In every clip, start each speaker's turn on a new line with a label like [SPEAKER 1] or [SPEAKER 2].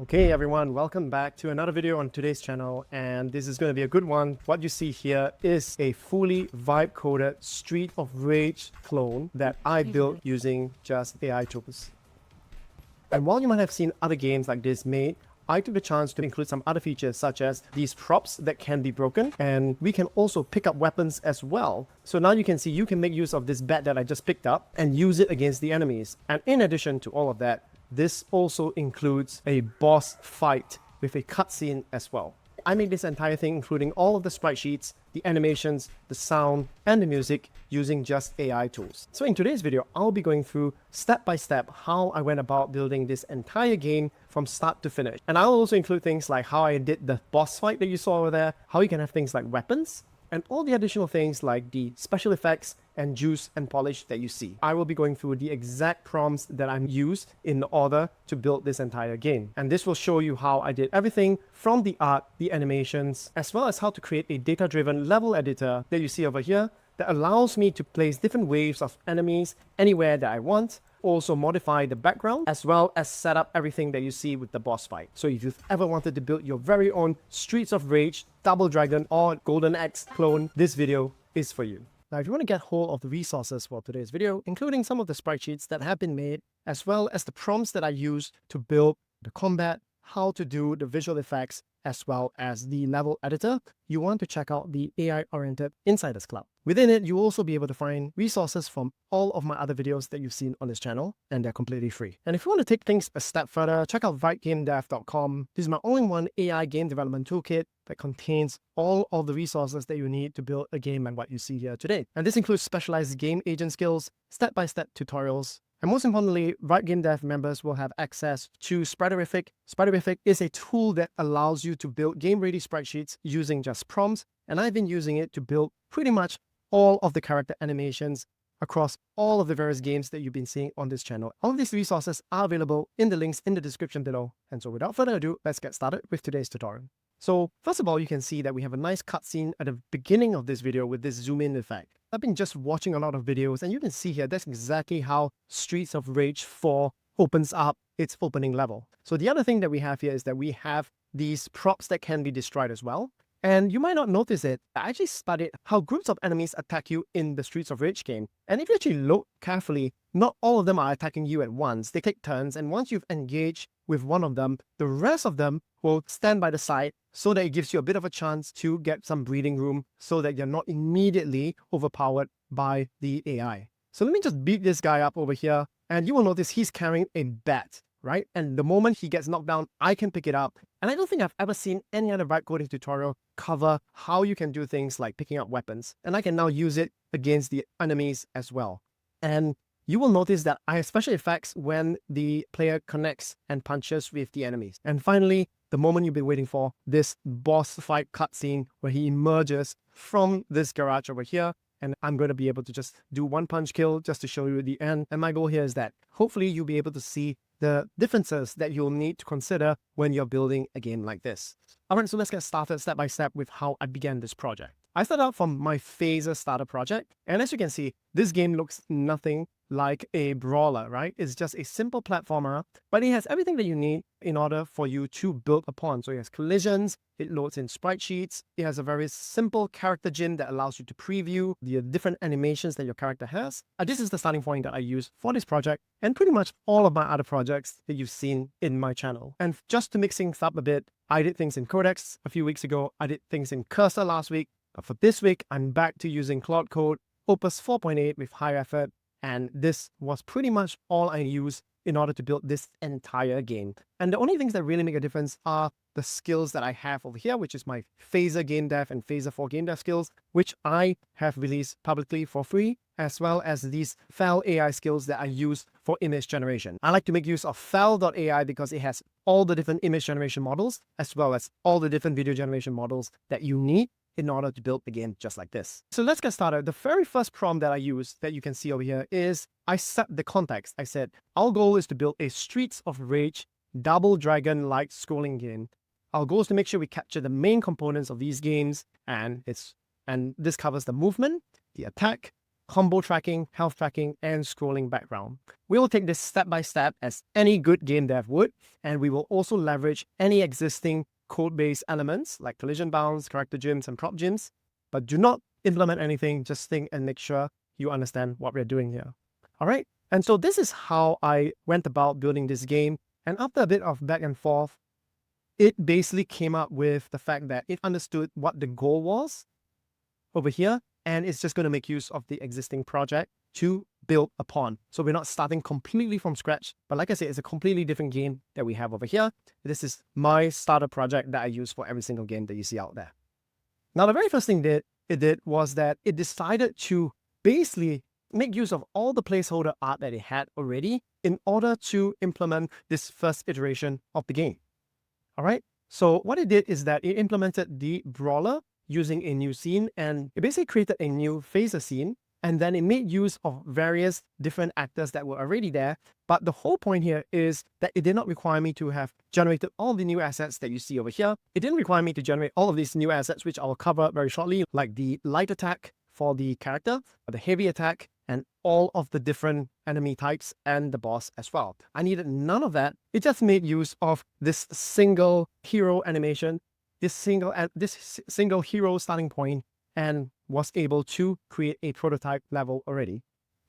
[SPEAKER 1] Okay everyone, welcome back to another video on today's channel, and this is going to be a good one. What you see here is a fully vibe coded Street of Rage clone that I built using just AI tools. And while you might have seen other games like this made, I took the chance to include some other features such as these props that can be broken, and we can also pick up weapons as well. So now you can see you can make use of this bat that I just picked up and use it against the enemies. And in addition to all of that, this also includes a boss fight with a cutscene as well. I made this entire thing including all of the sprite sheets, the animations, the sound, and the music using just AI tools. So in today's video, I'll be going through step by step how I went about building this entire game from start to finish. And I'll also include things like how I did the boss fight that you saw over there, how you can have things like weapons, and all the additional things like the special effects and juice and polish that you see. I will be going through the exact prompts that I used in order to build this entire game. And this will show you how I did everything from the art, the animations, as well as how to create a data-driven level editor that you see over here that allows me to place different waves of enemies anywhere that I want, also modify the background, as well as set up everything that you see with the boss fight. So if you've ever wanted to build your very own Streets of Rage, Double Dragon, or Golden Axe clone, this video is for you. Now, if you want to get hold of the resources for today's video, including some of the sprite sheets that have been made, as well as the prompts that I used to build the combat, how to do the visual effects, as well as the level editor, you want to check out the AI-oriented Insiders Club. Within it, you'll also be able to find resources from all of my other videos that you've seen on this channel, and they're completely free. And if you want to take things a step further, check out gamedev.com. This is my all-in-one AI game development toolkit that contains all of the resources that you need to build a game like what you see here today. And this includes specialized game agent skills, step-by-step tutorials, and most importantly, GameDev members will have access to Spriterific. Spriterific is a tool that allows you to build game-ready sprite sheets using just prompts, and I've been using it to build pretty much all of the character animations across all of the various games that you've been seeing on this channel. All of these resources are available in the links in the description below. And so without further ado, let's get started with today's tutorial. So first of all, you can see that we have a nice cutscene at the beginning of this video with this zoom in effect. I've been just watching a lot of videos, and you can see here that's exactly how Streets of Rage 4 opens up its opening level. So the other thing that we have here is that we have these props that can be destroyed as well. And you might not notice it, I actually studied how groups of enemies attack you in the Streets of Rage game. And if you actually look carefully, not all of them are attacking you at once. They take turns, and once you've engaged with one of them, the rest of them will stand by the side so that it gives you a bit of a chance to get some breathing room so that you're not immediately overpowered by the AI. So let me just beat this guy up over here, and you will notice he's carrying a bat, right? And the moment he gets knocked down, I can pick it up. And I don't think I've ever seen any other vibe coding tutorial cover how you can do things like picking up weapons. And I can now use it against the enemies as well. And you will notice that I have special effects when the player connects and punches with the enemies. And finally, the moment you've been waiting for, this boss fight cutscene where he emerges from this garage over here. And I'm going to be able to just do one punch kill just to show you the end. And my goal here is that hopefully you'll be able to see the differences that you'll need to consider when you're building a game like this. Alright, so let's get started step by step with how I began this project. I started out from my Phaser starter project, and as you can see, this game looks nothing like a brawler, right? It's just a simple platformer, but it has everything that you need in order for you to build upon. So it has collisions, it loads in sprite sheets, it has a very simple character gym that allows you to preview the different animations that your character has. This is the starting point that I use for this project, and pretty much all of my other projects that you've seen in my channel. And just to mix things up a bit, I did things in Codex a few weeks ago, I did things in Cursor last week, but for this week, I'm back to using Claude code, Opus 4.8 with high effort, and this was pretty much all I used in order to build this entire game. And the only things that really make a difference are the skills that I have over here, which is my Phaser Game Dev and Phaser 4 Game Dev skills, which I have released publicly for free, as well as these Fel AI skills that I use for image generation. I like to make use of Fel.ai because it has all the different image generation models, as well as all the different video generation models that you need in order to build a game just like this. So let's get started. The very first prompt that I use that you can see over here is I set the context. I said, our goal is to build a Streets of Rage Double Dragon-like scrolling game. Our goal is to make sure we capture the main components of these games, and this covers the movement, the attack, combo tracking, health tracking, and scrolling background. We will take this step by step as any good game dev would, and we will also leverage any existing code-based elements like collision bounds, character gyms, and prop gyms, but do not implement anything, just think and make sure you understand what we're doing here. All right, and so this is how I went about building this game, and after a bit of back and forth, it basically came up with the fact that it understood what the goal was over here, and it's just going to make use of the existing project to build upon. So we're not starting completely from scratch, but like I said, it's a completely different game that we have over here. This is my starter project that I use for every single game that you see out there. Now, the very first thing it did was that it decided to basically make use of all the placeholder art that it had already in order to implement this first iteration of the game. All right, so what it did is that it implemented the brawler using a new scene, and it basically created a new phaser scene, and then it made use of various different actors that were already there. But the whole point here is that it did not require me to have generated all the new assets that you see over here. It didn't require me to generate all of these new assets, which I will cover very shortly, like the light attack for the character, the heavy attack, and all of the different enemy types and the boss as well. I needed none of that. It just made use of this single hero animation, this single hero starting point, and was able to create a prototype level already.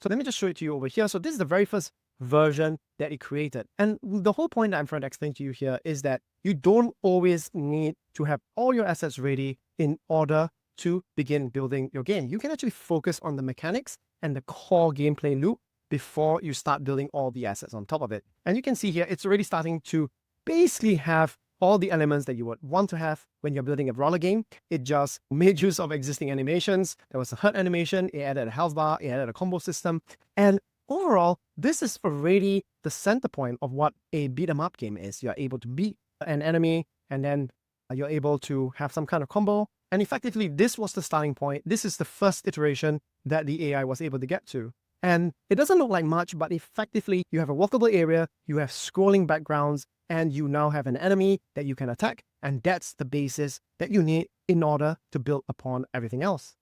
[SPEAKER 1] So let me just show it to you over here. So this is the very first version that it created. And the whole point that I'm trying to explain to you here is that you don't always need to have all your assets ready in order to begin building your game. You can actually focus on the mechanics and the core gameplay loop before you start building all the assets on top of it. And you can see here, it's already starting to basically have all the elements that you would want to have when you're building a brawler game. It just made use of existing animations. There was a hurt animation, it added a health bar, it added a combo system. And overall, this is already the center point of what a beat 'em up game is. You're able to beat an enemy, and then you're able to have some kind of combo. And effectively, this was the starting point. This is the first iteration that the AI was able to get to. And it doesn't look like much, but effectively, you have a walkable area, you have scrolling backgrounds, and you now have an enemy that you can attack. And that's the basis that you need in order to build upon everything else.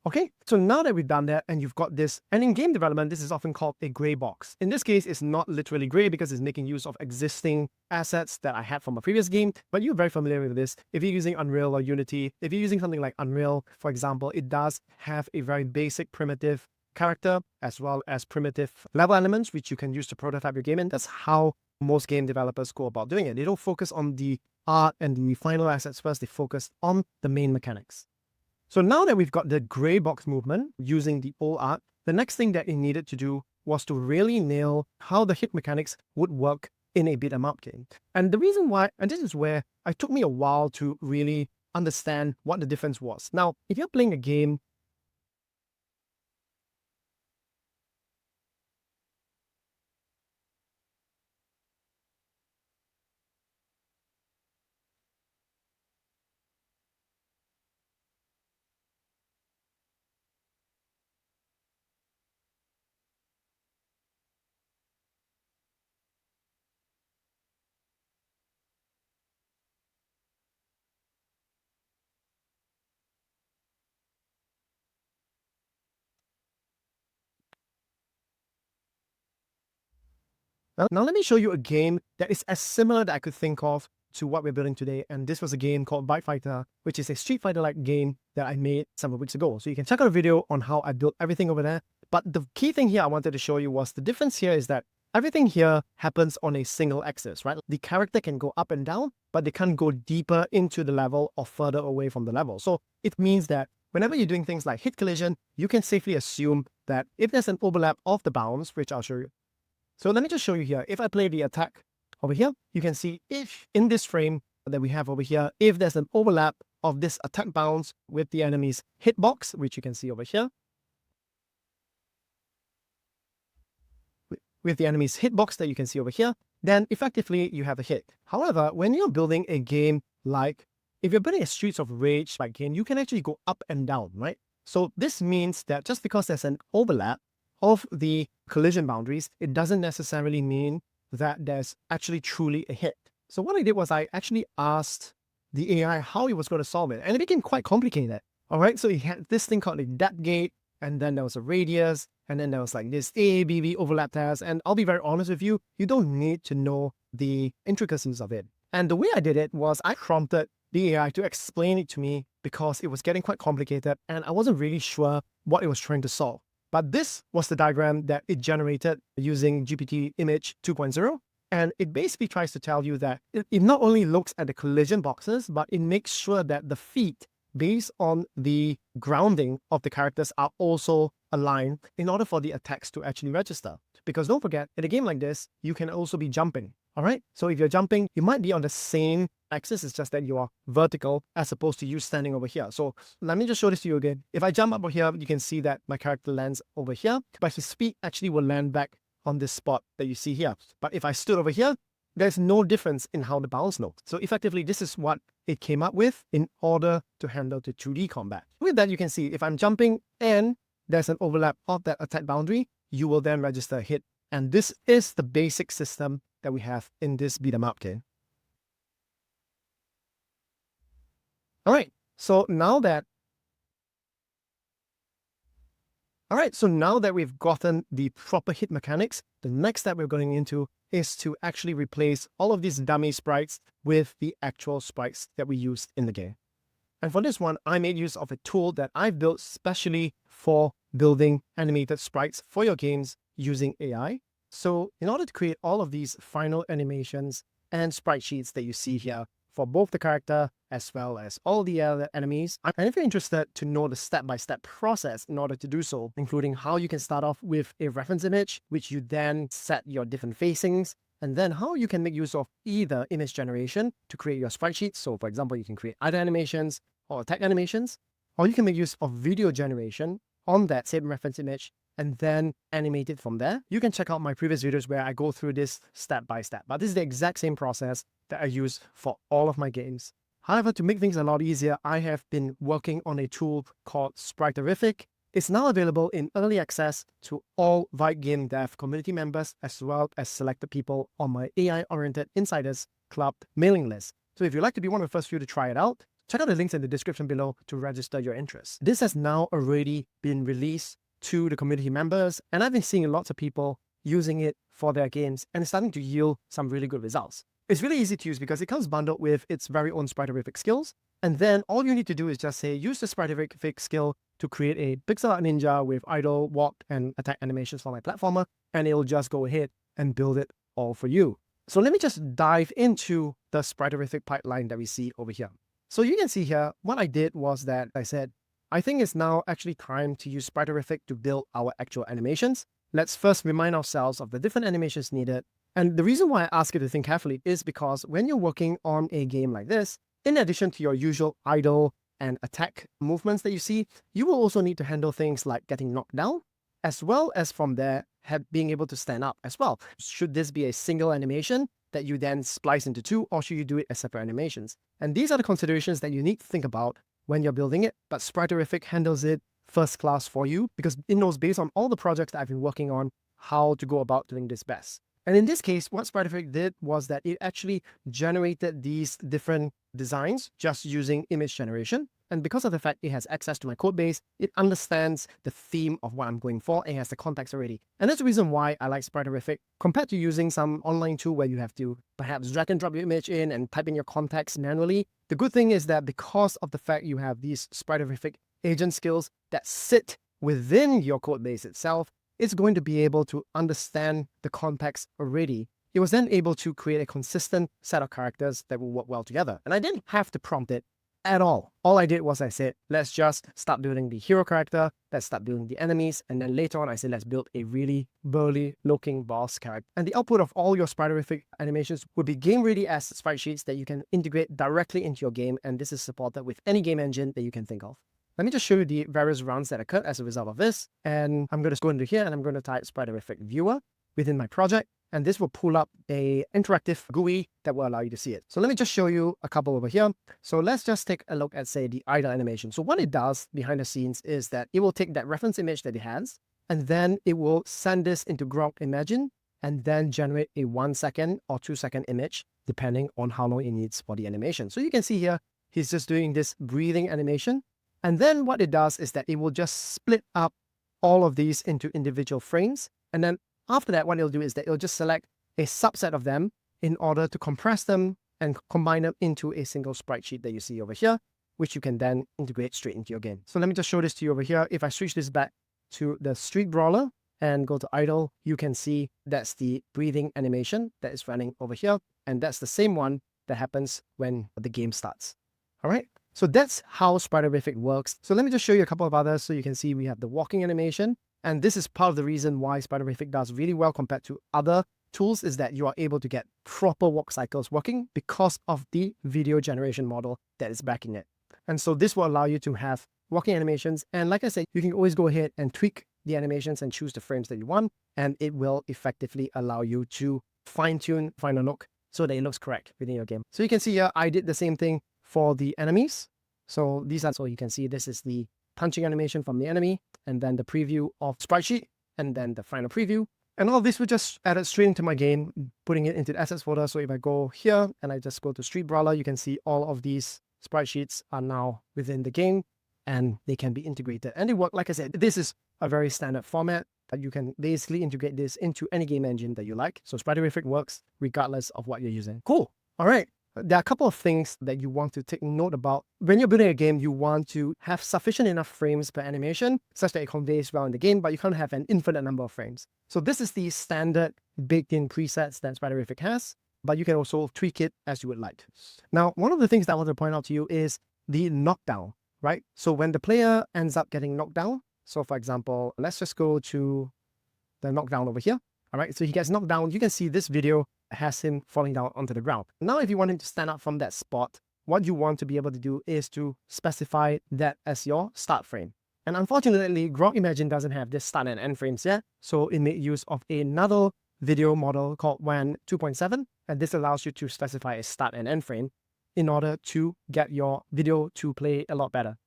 [SPEAKER 1] Okay, so now that we've done that and you've got this, and in game development, this is often called a gray box. In this case, it's not literally gray because it's making use of existing assets that I had from a previous game, but you're very familiar with this. If you're using Unreal or Unity, if you're using something like Unreal, for example, it does have a very basic primitive character as well as primitive level elements, which you can use to prototype your game. And that's how most game developers go about doing it. They don't focus on the art and the final assets first, they focus on the main mechanics. So now that we've got the gray box movement using the old art, the next thing that it needed to do was to really nail how the hit mechanics would work in a beat 'em up game. And the reason why, and this is where it took me a while to really understand what the difference was. Now, if you're playing a game Now let me show you a game that is as similar that I could think of to what we're building today. And this was a game called Bite Fighter, which is a Street Fighter-like game that I made several weeks ago. So you can check out a video on how I built everything over there. But the key thing here I wanted to show you was the difference here is that everything here happens on a single axis, right? The character can go up and down, but they can't go deeper into the level or further away from the level. So it means that whenever you're doing things like hit collision, you can safely assume that if there's an overlap of the bounds, which I'll show you. So let me just show you here. If I play the attack over here, you can see if in this frame that we have over here, if there's an overlap of this attack bounce with the enemy's hitbox, which you can see over here, with the enemy's hitbox that you can see over here, then effectively you have a hit. However, when you're building a game like, if you're building a Streets of Rage like game, you can actually go up and down, right? So this means that just because there's an overlap of the collision boundaries, it doesn't necessarily mean that there's actually truly a hit. So what I did was I actually asked the AI how it was going to solve it, and it became quite complicated. All right, so it had this thing called a depth gate, and then there was a radius, and then there was like this AABB overlap test. And I'll be very honest with you, you don't need to know the intricacies of it. And the way I did it was I prompted the AI to explain it to me because it was getting quite complicated and I wasn't really sure what it was trying to solve. But this was the diagram that it generated using GPT Image 2.0. And it basically tries to tell you that it not only looks at the collision boxes, but it makes sure that the feet based on the grounding of the characters are also aligned in order for the attacks to actually register. Because don't forget, in a game like this, you can also be jumping. All right. So if you're jumping, you might be on the same axis. It's just that you are vertical as opposed to you standing over here. So let me just show this to you again. If I jump up over here, you can see that my character lands over here, but his feet actually will land back on this spot that you see here. But if I stood over here, there's no difference in how the bounce looks. So effectively, this is what it came up with in order to handle the 2D combat. With that, you can see if I'm jumping and there's an overlap of that attack boundary, you will then register a hit. And this is the basic system that we have in this beat 'em up game. All right, so now that we've gotten the proper hit mechanics, the next step we're going into is to actually replace all of these dummy sprites with the actual sprites that we used in the game. And for this one, I made use of a tool that I've built specially for building animated sprites for your games using AI. So in order to create all of these final animations and sprite sheets that you see here for both the character as well as all the other enemies, and if you're interested to know the step-by-step process in order to do so, including how you can start off with a reference image, which you then set your different facings, and then how you can make use of either image generation to create your sprite sheets. So for example, you can create either animations or attack animations, or you can make use of video generation on that same reference image and then animate it from there. You can check out my previous videos where I go through this step by step, but this is the exact same process that I use for all of my games. However, to make things a lot easier, I have been working on a tool called Spriterific. It's now available in early access to all Vibe Game Dev community members as well as selected people on my AI-oriented Insiders Club mailing list. So if you'd like to be one of the first few to try it out, check out the links in the description below to register your interest. This has now already been released to the community members, and I've been seeing lots of people using it for their games, and it's starting to yield some really good results. It's really easy to use because it comes bundled with its very own Spriterific skills, and then all you need to do is just say, use the Spriterific skill to create a pixel art ninja with idle, walk, and attack animations for my platformer, and it'll just go ahead and build it all for you. So let me just dive into the Spriterific pipeline that we see over here. So you can see here, what I did was that I said, I think it's now actually time to use Spriterific to build our actual animations. Let's first remind ourselves of the different animations needed. And the reason why I ask you to think carefully is because when you're working on a game like this, in addition to your usual idle and attack movements that you see, you will also need to handle things like getting knocked down, as well as from there, being able to stand up as well. Should this be a single animation that you then splice into two, or should you do it as separate animations? And these are the considerations that you need to think about when you're building it, but Spriterific handles it first class for you because it knows based on all the projects that I've been working on how to go about doing this best. And in this case, what Spriterific did was that it actually generated these different designs just using image generation. And because of the fact it has access to my code base, it understands the theme of what I'm going for and has the context already. And that's the reason why I like Spriterific compared to using some online tool where you have to perhaps drag and drop your image in and type in your context manually. The good thing is that because of the fact you have these Spriterific agent skills that sit within your code base itself, it's going to be able to understand the context already. It was then able to create a consistent set of characters that will work well together. And I didn't have to prompt it at all. All I did was I said, let's just start building the hero character, let's start building the enemies, and then later on I said, let's build a really burly looking boss character. And the output of all your Spriterific animations would be game ready as sprite sheets that you can integrate directly into your game, and this is supported with any game engine that you can think of. Let me just show you the various runs that occurred as a result of this, and I'm going to go into here and I'm going to type Spriterific viewer within my project, and this will pull up a interactive GUI that will allow you to see it. So let me just show you a couple over here. So let's just take a look at, say, the idle animation. So what it does behind the scenes is that it will take that reference image that it has, and then it will send this into Ground Imagine, and then generate a 1 second or 2 second image, depending on how long it needs for the animation. So you can see here, he's just doing this breathing animation. And then what it does is that it will just split up all of these into individual frames. And then after that, what it'll do is that it'll just select a subset of them in order to compress them and combine them into a single sprite sheet that you see over here, which you can then integrate straight into your game. So let me just show this to you over here. If I switch this back to the Street Brawler and go to idle, you can see that's the breathing animation that is running over here. And that's the same one that happens when the game starts. All right. So that's how Spriterific works. So let me just show you a couple of others so you can see we have the walking animation. And this is part of the reason why Spriterific does really well compared to other tools, is that you are able to get proper walk cycles working because of the video generation model that is backing it. And so this will allow you to have walking animations. And like I said, you can always go ahead and tweak the animations and choose the frames that you want. And it will effectively allow you to fine-tune final look so that it looks correct within your game. So you can see here, I did the same thing for the enemies. So you can see this is the punching animation from the enemy, and then the preview of sprite sheet, and then the final preview. And all this was just added straight into my game, putting it into the assets folder. So if I go here and I just go to Street Brawler, you can see all of these sprite sheets are now within the game and they can be integrated. And they work, like I said, this is a very standard format. You can basically integrate this into any game engine that you like. So Spriterific works regardless of what you're using. Cool. All right. There are a couple of things that you want to take note about. When you're building a game, you want to have sufficient enough frames per animation such that it conveys well in the game, but you can't have an infinite number of frames. So this is the standard baked-in presets that Spriterific has, but you can also tweak it as you would like. Now, one of the things that I want to point out to you is the knockdown, right? So when the player ends up getting knocked down, so for example, let's just go to the knockdown over here. All right, so he gets knocked down. You can see this video has him falling down onto the ground. Now, if you want him to stand up from that spot, what you want to be able to do is to specify that as your start frame. And unfortunately, Grok Imagine doesn't have this start and end frames yet, so it made use of another video model called WAN 2.7, and this allows you to specify a start and end frame in order to get your video to play a lot better.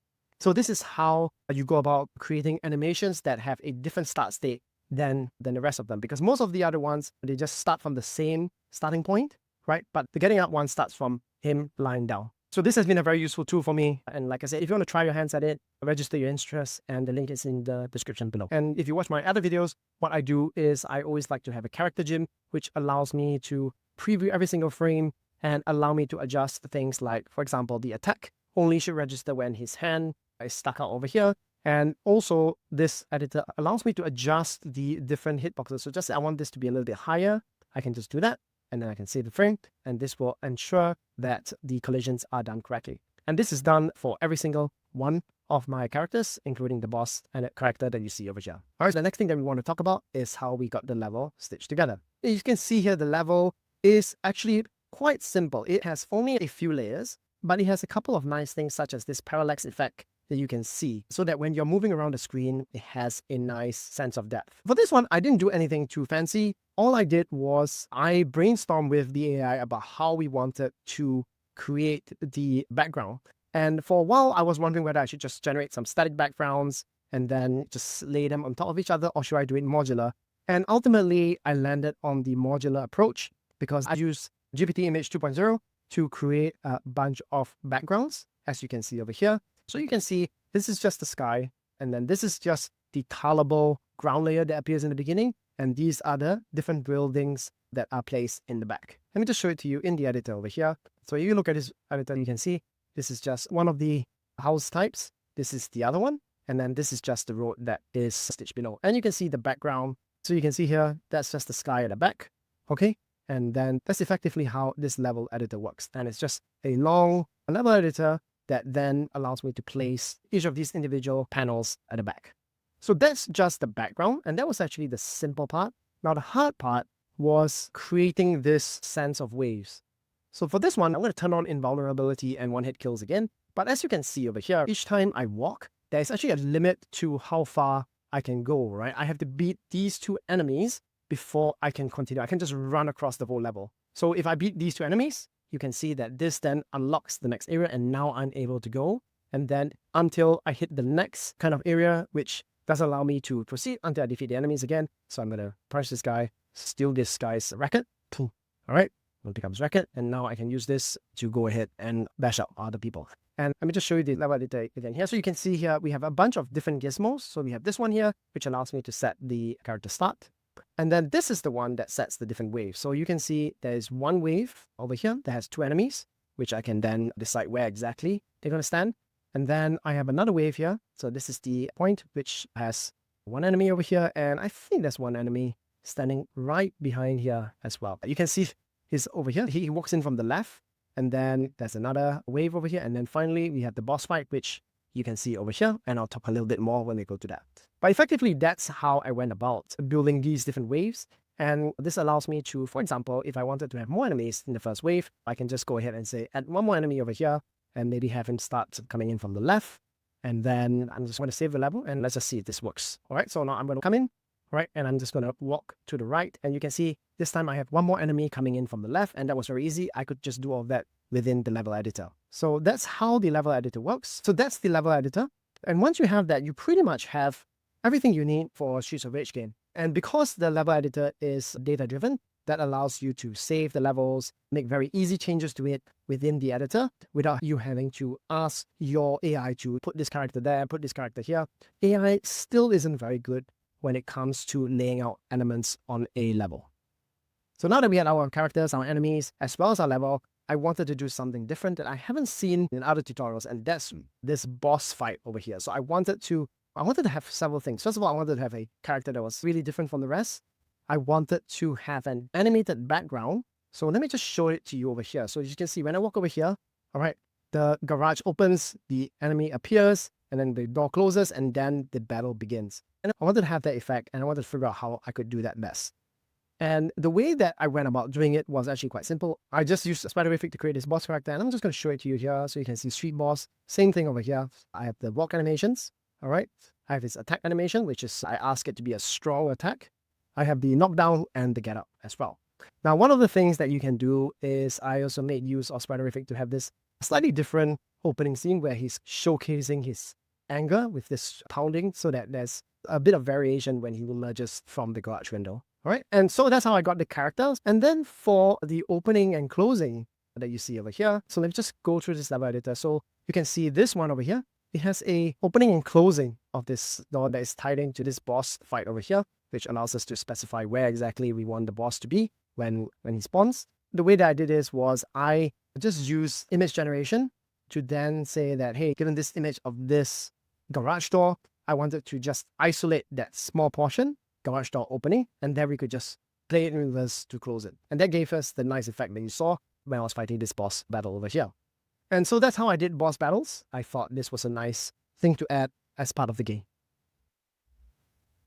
[SPEAKER 1] So this is how you go about creating animations that have a different start state than the rest of them, because most of the other ones, they just start from the same starting point, right? But the getting up one starts from him lying down. So this has been a very useful tool for me. And like I said, if you want to try your hands at it, register your interest, and the link is in the description below. And if you watch my other videos, what I do is I always like to have a character gym, which allows me to preview every single frame and allow me to adjust things like, for example, the attack only should register when his hand is stuck out over here. And also this editor allows me to adjust the different hitboxes. So just I want this to be a little bit higher, I can just do that. And then I can save the frame, and this will ensure that the collisions are done correctly. And this is done for every single one of my characters, including the boss and the character that you see over here. All right, the next thing that we want to talk about is how we got the level stitched together. You can see here the level is actually quite simple. It has only a few layers, but it has a couple of nice things such as this parallax effect that you can see, so that when you're moving around the screen, it has a nice sense of depth. For this one, I didn't do anything too fancy. All I did was I brainstormed with the AI about how we wanted to create the background. And for a while, I was wondering whether I should just generate some static backgrounds and then just lay them on top of each other, or should I do it modular? And ultimately, I landed on the modular approach because I used GPT Image 2.0 to create a bunch of backgrounds, as you can see over here. So you can see this is just the sky, and then this is just the colorable ground layer that appears in the beginning, and these are the different buildings that are placed in the back. Let me just show it to you in the editor over here. So if you look at this editor, you can see this is just one of the house types. This is the other one, and then this is just the road that is stitched below. And you can see the background. So you can see here, that's just the sky at the back, okay? And then that's effectively how this level editor works. And it's just a long level editor that then allows me to place each of these individual panels at the back. So that's just the background, and that was actually the simple part. Now the hard part was creating this sense of waves. So for this one, I'm going to turn on invulnerability and one-hit kills again. But as you can see over here, each time I walk, there's actually a limit to how far I can go, right? I have to beat these two enemies before I can continue. I can just run across the whole level. So if I beat these two enemies, you can see that this then unlocks the next area, and now I'm able to go. And then until I hit the next kind of area, which does allow me to proceed until I defeat the enemies again. So I'm going to punch this guy, steal this guy's racket. All right, it becomes racket. And now I can use this to go ahead and bash out other people. And let me just show you the level editor again here. So you can see here, we have a bunch of different gizmos. So we have this one here, which allows me to set the character start. And then this is the one that sets the different waves. So you can see there's one wave over here that has 2 enemies, which I can then decide where exactly they're going to stand. And then I have another wave here. So this is the point, which has 1 enemy over here. And I think there's 1 enemy standing right behind here as well. You can see he's over here. He walks in from the left. And then there's another wave over here. And then finally, we have the boss fight, which you can see over here. And I'll talk a little bit more when we go to that. But effectively, that's how I went about building these different waves. And this allows me to, for example, if I wanted to have more enemies in the first wave, I can just go ahead and say, add 1 more enemy over here, and maybe have him start coming in from the left. And then I'm just going to save the level, and let's just see if this works. All right, so now I'm going to come in, right, and I'm just going to walk to the right. And you can see this time I have 1 more enemy coming in from the left, and that was very easy. I could just do all of that within the level editor. So that's how the level editor works. So that's the level editor. And once you have that, you pretty much have everything you need for a Streets of Rage game. And because the level editor is data-driven, that allows you to save the levels, make very easy changes to it within the editor without you having to ask your AI to put this character there, put this character here. AI still isn't very good when it comes to laying out elements on a level. So now that we had our characters, our enemies, as well as our level, I wanted to do something different that I haven't seen in other tutorials, and that's this boss fight over here. So I wanted to have several things. First of all, I wanted to have a character that was really different from the rest. I wanted to have an animated background. So let me just show it to you over here. So as you can see, when I walk over here, all right, the garage opens, the enemy appears, and then the door closes, and then the battle begins. And I wanted to have that effect, and I wanted to figure out how I could do that best. And the way that I went about doing it was actually quite simple. I just used Spriterific to create this boss character, and I'm just going to show it to you here. So you can see street boss, same thing over here. I have the walk animations, all right. I have this attack animation, which is I ask it to be a strong attack. I have the knockdown and the get up as well. Now, one of the things that you can do is I also made use of Spriterific to have this slightly different opening scene where he's showcasing his anger with this pounding so that there's a bit of variation when he emerges from the garage window. All right, and so that's how I got the characters. And then for the opening and closing that you see over here, so let me just go through this level editor. So you can see this one over here. It has a opening and closing of this door that is tied into this boss fight over here, which allows us to specify where exactly we want the boss to be when he spawns. The way that I did this was I just used image generation to then say that, hey, given this image of this garage door, I wanted to just isolate that small portion, garage door opening, and then we could just play it in reverse to close it. And that gave us the nice effect that you saw when I was fighting this boss battle over here. And so that's how I did boss battles. I thought this was a nice thing to add as part of the game.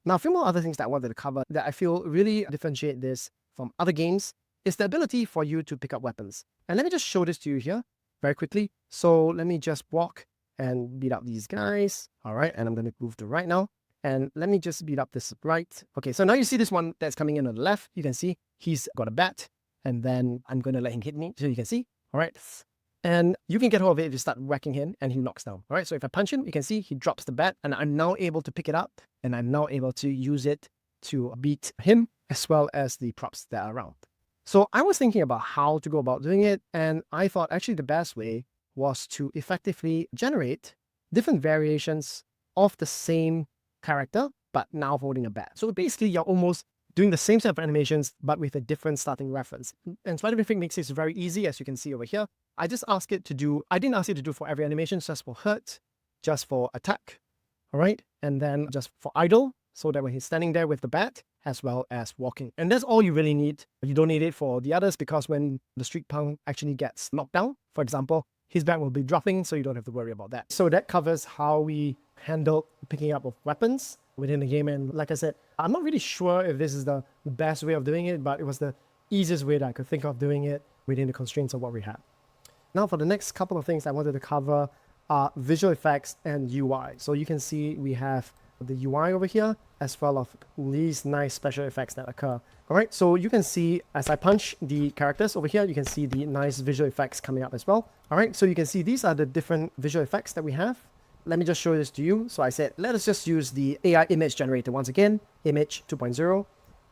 [SPEAKER 1] Now, a few more other things that I wanted to cover that I feel really differentiate this from other games is the ability for you to pick up weapons. And let me just show this to you here very quickly. So let me just walk and beat up these guys. All right, and I'm going to move to right now. And let me just beat up this right. Okay, so now you see this one that's coming in on the left. You can see he's got a bat. And then I'm going to let him hit me so you can see. All right. And you can get hold of it if you start whacking him and he knocks down. All right, so if I punch him, you can see he drops the bat and I'm now able to pick it up and I'm now able to use it to beat him as well as the props that are around. So I was thinking about how to go about doing it, and I thought actually the best way was to effectively generate different variations of the same character, but now holding a bat. So basically you're almost doing the same set of animations, but with a different starting reference. And Spriterific makes this very easy, as you can see over here. I just ask it to do, I didn't ask it to do for every animation, just for hurt, just for attack, all right? And then just for idle, so that when he's standing there with the bat, as well as walking. And that's all you really need. You don't need it for the others, because when the street punk actually gets knocked down, for example, his bat will be dropping, so you don't have to worry about that. So that covers how we handled picking up of weapons within the game. And like I said, I'm not really sure if this is the best way of doing it, but it was the easiest way that I could think of doing it within the constraints of what we had. Now for the next couple of things I wanted to cover are visual effects and UI. So you can see we have the UI over here, as well as these nice special effects that occur. All right, so you can see as I punch the characters over here, you can see the nice visual effects coming up as well. All right, so you can see these are the different visual effects that we have. Let me just show this to you. So I said, let us just use the AI image generator once again, image 2.0.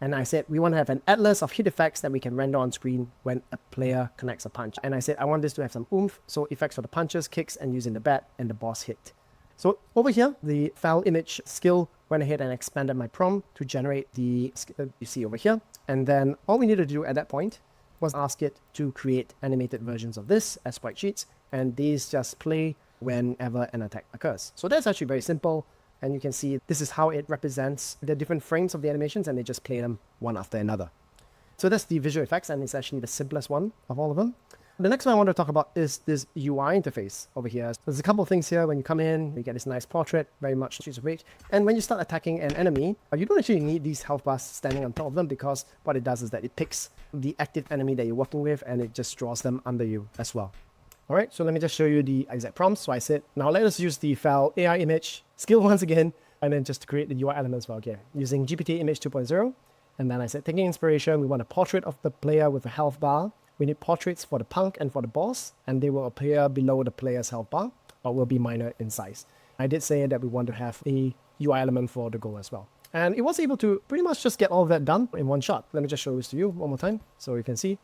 [SPEAKER 1] And I said, we want to have an atlas of hit effects that we can render on screen when a player connects a punch. And I said, I want this to have some oomph, so effects for the punches, kicks, and using the bat and the boss hit. So over here, the file image skill went ahead and expanded my prompt to generate the skill you see over here. And then all we needed to do at that point was ask it to create animated versions of this as sprite sheets, and these just play whenever an attack occurs. So that's actually very simple, and you can see this is how it represents the different frames of the animations, and they just play them one after another. So that's the visual effects, and it's actually the simplest one of all of them. The next one I want to talk about is this UI interface over here. There's a couple of things here. When you come in, you get this nice portrait, very much Streets of Rage. And when you start attacking an enemy, you don't actually need these health bars standing on top of them, because what it does is that it picks the active enemy that you're working with and it just draws them under you as well. All right, so let me just show you the exact prompts. So I said, now let us use the file AI image skill once again, and then just to create the UI elements for again, using GPT image 2.0. And then I said, taking inspiration, we want a portrait of the player with a health bar. We need portraits for the punk and for the boss, and they will appear below the player's health bar, but will be minor in size. I did say that we want to have a UI element for the goal as well. And it was able to pretty much just get all of that done in one shot. Let me just show this to you one more time so you can see.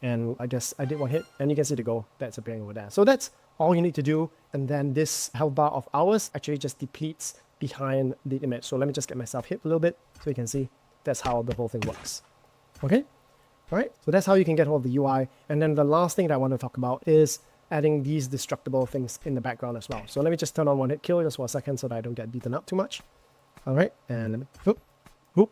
[SPEAKER 1] And I did one hit, and you can see the goal that's appearing over there. So that's all you need to do. And then this health bar of ours actually just depletes behind the image. So let me just get myself hit a little bit so you can see that's how the whole thing works. Okay? All right, so that's how you can get hold of the UI. And then the last thing that I want to talk about is adding these destructible things in the background as well. So let me just turn on one hit kill just for a second so that I don't get beaten up too much. All right, and let me, whoop, whoop.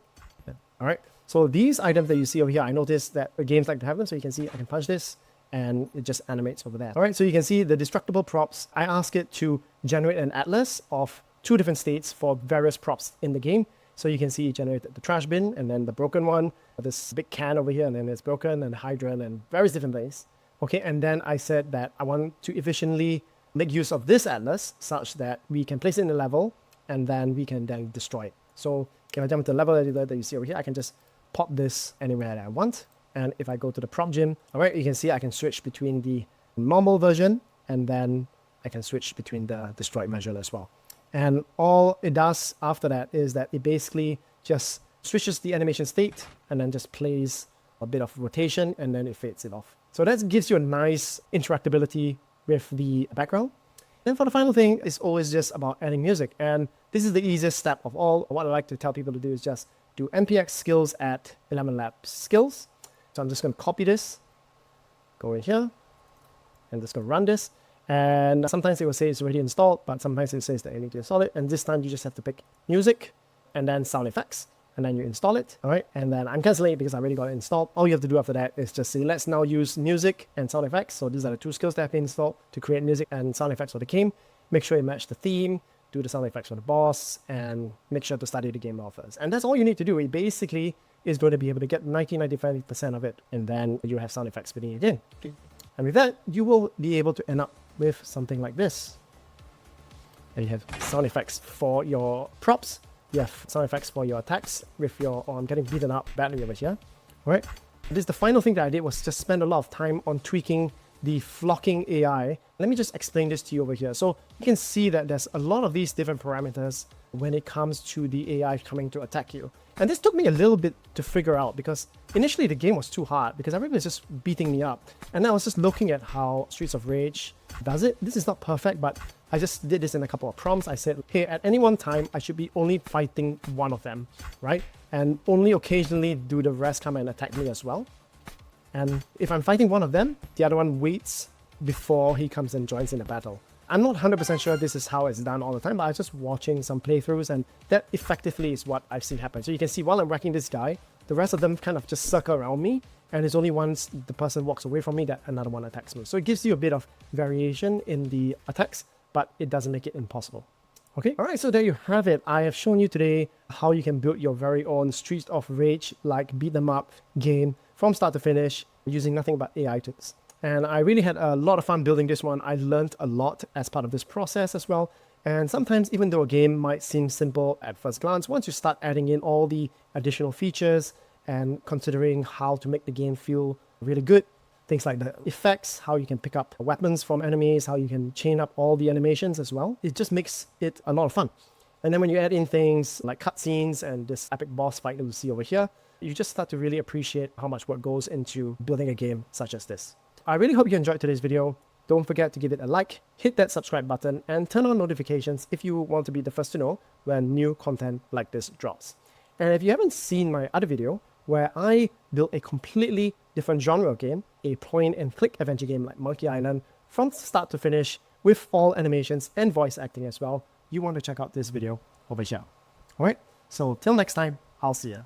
[SPEAKER 1] All right, so these items that you see over here, I noticed that games like to have them. So you can see I can punch this and it just animates over there. All right, so you can see the destructible props. I ask it to generate an atlas of 2 different states for various props in the game. So you can see it generated the trash bin, and then the broken one, this big can over here, and then it's broken, and the hydrant, and various different things. Okay, and then I said that I want to efficiently make use of this atlas such that we can place it in a level, and then we can then destroy it. So if I jump to the level editor that you see over here, I can just pop this anywhere that I want. And if I go to the prop gym, all right, you can see I can switch between the normal version, and then I can switch between the destroyed version as well. And all it does after that is that it basically just switches the animation state and then just plays a bit of rotation, and then it fades it off. So that gives you a nice interactability with the background. Then for the final thing, it's always just about adding music. And this is the easiest step of all. What I like to tell people to do is just do npx skills at 11 labs skills. So I'm just going to copy this, go in here, and just going to run this. And sometimes it will say it's already installed, but sometimes it says that you need to install it. And this time you just have to pick music and then sound effects, and then you install it. All right. And then I'm canceling it because I already got it installed. All you have to do after that is just say, let's now use music and sound effects. So these are the 2 skills that have been installed to create music and sound effects for the game. Make sure you match the theme, do the sound effects for the boss, and make sure to study the game offers. And that's all you need to do. It basically is going to be able to get 90-95% of it, and then you have sound effects fitting it in. And with that, you will be able to end up with something like this. And you have sound effects for your props. You have sound effects for your attacks with your, I'm getting beaten up badly over here. All right. This, the final thing that I did was just spend a lot of time on tweaking the flocking AI. Let me just explain this to you over here. So you can see that there's a lot of these different parameters when it comes to the AI coming to attack you. And this took me a little bit to figure out, because initially the game was too hard because everybody was just beating me up. And I was just looking at how Streets of Rage does it. This is not perfect, but I just did this in a couple of prompts. I said, hey, at any one time, I should be only fighting one of them, right? And only occasionally do the rest come and attack me as well. And if I'm fighting one of them, the other one waits before he comes and joins in the battle. I'm not 100% sure this is how it's done all the time, but I was just watching some playthroughs, and that effectively is what I've seen happen. So you can see while I'm wrecking this guy, the rest of them kind of just circle around me, and it's only once the person walks away from me that another one attacks me. So it gives you a bit of variation in the attacks, but it doesn't make it impossible. Okay, all right, so there you have it. I have shown you today how you can build your very own Streets of Rage like beat 'em up game from start to finish using nothing but AI tools. And I really had a lot of fun building this one. I learned a lot as part of this process as well. And sometimes, even though a game might seem simple at first glance, once you start adding in all the additional features and considering how to make the game feel really good, things like the effects, how you can pick up weapons from enemies, how you can chain up all the animations as well, it just makes it a lot of fun. And then when you add in things like cutscenes and this epic boss fight that we see over here, you just start to really appreciate how much work goes into building a game such as this. I really hope you enjoyed today's video. Don't forget to give it a like, hit that subscribe button, and turn on notifications if you want to be the first to know when new content like this drops. And if you haven't seen my other video, where I built a completely different genre game, a point-and-click adventure game like Monkey Island, from start to finish, with all animations and voice acting as well, you want to check out this video over here. Alright, so till next time, I'll see ya.